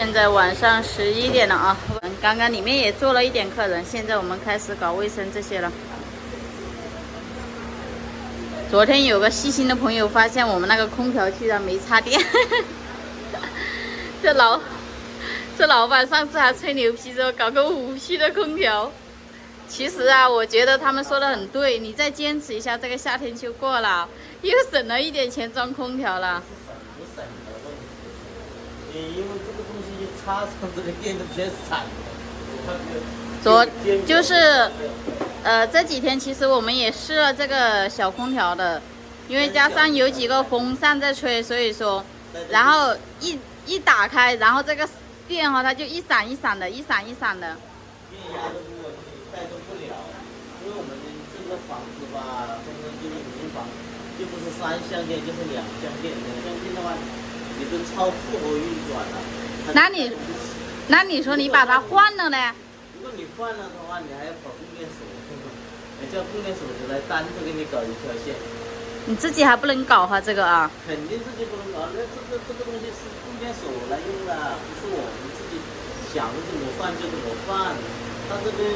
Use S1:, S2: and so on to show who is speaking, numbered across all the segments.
S1: 现在晚上11点了啊，刚刚里面也坐了一点客人，现在我们开始搞卫生这些了。昨天有个细心的朋友发现我们那个空调居然没插电，这老板上次还吹牛皮说搞个5区的空调。其实啊，我觉得他们说的很对，你再坚持一下，这个夏天就过了，又省了一点钱装空调了。
S2: 不省的问题，因为这个东西一插上这个电就全闪了。
S1: 这几天其实我们也试了这个小空调的，因为加上有几个风扇在吹，所以说，然后一打开，然后这个电它就一闪一闪的，一闪一闪的。
S2: 电压的问题带动不了，因为我们这个房子吧，中间就是民房，就不是3相电就是2相电，2相电的话，你都超负荷运转了。
S1: 那你说你把它换了呢？
S2: 如果你换了的话，你还要跑供电所，你叫供电所的来单独给你搞一条线。
S1: 你自己还不能搞哈这个啊？
S2: 肯定自己不能搞，那这个东西是供电所来用的，不是我们自己想怎么换就怎么换。它这边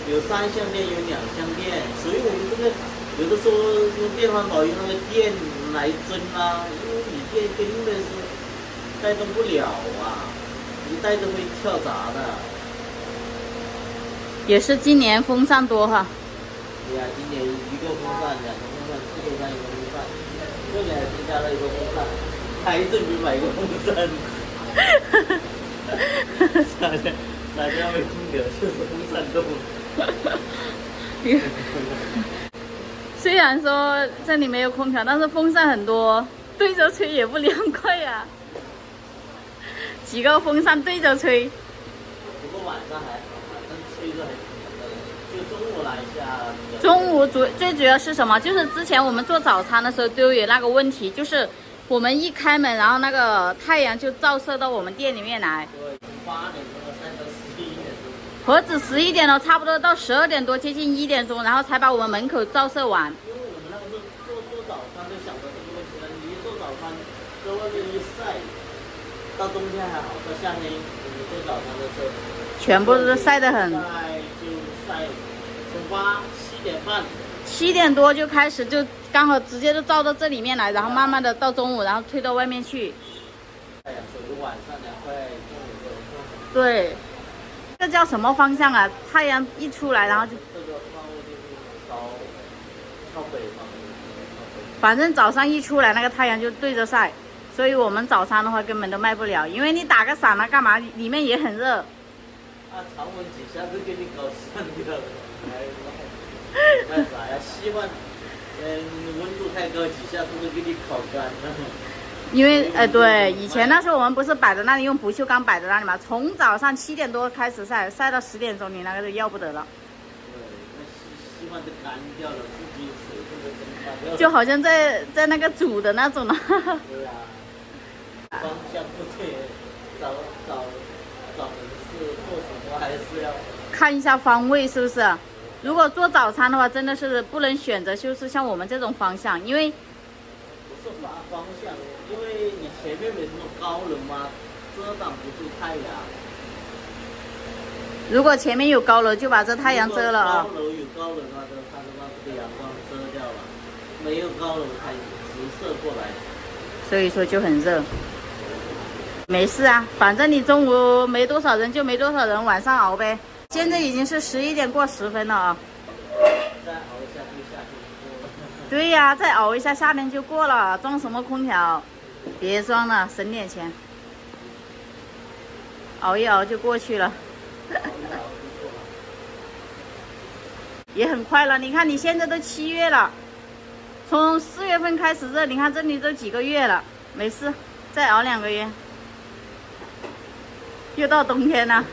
S2: 有3相电，有2相电，所以我们这个有的时候用电饭煲用那个电来蒸啊，因为你电根本是带动不了啊，一带都会跳闸的。也
S1: 是今年风扇多哈。
S2: 对呀，今年1个风扇、2个风扇、4个风扇、1个风扇，这里还增加了1个风扇，还准备买一个风扇。大家会空调就是风扇多。
S1: 虽然说这里没有空调，但是风扇很多，对着吹也不凉快呀。几个风扇对着吹。
S2: 不过晚上还好，晚上吹着还挺冷的，就中午来一下。
S1: 中午最主要是什么？就是之前我们做早餐的时候都有那个问题，就是我们一开门，然后那个太阳就照射到我们店里面来。
S2: 对，从8点钟晒到11点钟。
S1: 何止11点了，差不多到12点多，接近1点钟，然后才把我们门口照射完。
S2: 因为我们那个时候做早餐就想到这个问题了，你一做早餐在外面一晒，到冬天还好，到夏天你做早餐的时候，
S1: 全部都晒得很。
S2: 就晒从7点半。
S1: 7点多就开始，就刚好直接就照到这里面来，然后慢慢的到中午，然后推到外面去。
S2: 太阳属于晚上凉快，中午就。
S1: 对。这叫什么方向啊？太阳一出来，然后就
S2: 这个方位就是朝北方。
S1: 反正早上一出来，那个太阳就对着晒，所以我们早餐的话根本都卖不了，因为你打个伞啊干嘛，里面也很热。
S2: 常温几下就给你搞散掉了，没办法呀，希望温度太高，几下都会给你烤干了。
S1: 因为对，以前那时候我们不是摆在那里用不锈钢摆在那里嘛，从早上7点多开始晒，晒到10点钟，你那个就要不得了。
S2: 对，那希望都干掉了，自己水分都蒸发掉了。
S1: 就好像在那个煮的那种了。
S2: 对呀，方向不对，找人事做什么还是要
S1: 看一下方位是不是？如果做早餐的话，真的是不能选择就是像我们这种方向，因为
S2: 不是方向。因为你前面没什么高楼嘛，遮挡不住太阳。
S1: 如果前面有高楼，就把这太阳遮了啊。
S2: 高楼有高楼的话，它就把这个阳光遮掉了；没有高楼，它直射过来。
S1: 所以说就很热。没事啊，反正你中午没多少人就没多少人，晚上熬呗。现在已经是11点过10分了啊。
S2: 再熬一下就夏天过了。
S1: 对呀，再熬一下夏天就过了，装什么空调？别装了，省点钱。熬一熬就过去了。也很快了，你看你现在都7月了，从4月份开始热，你看这里都几个月了，没事，再熬2个月，又到冬天了。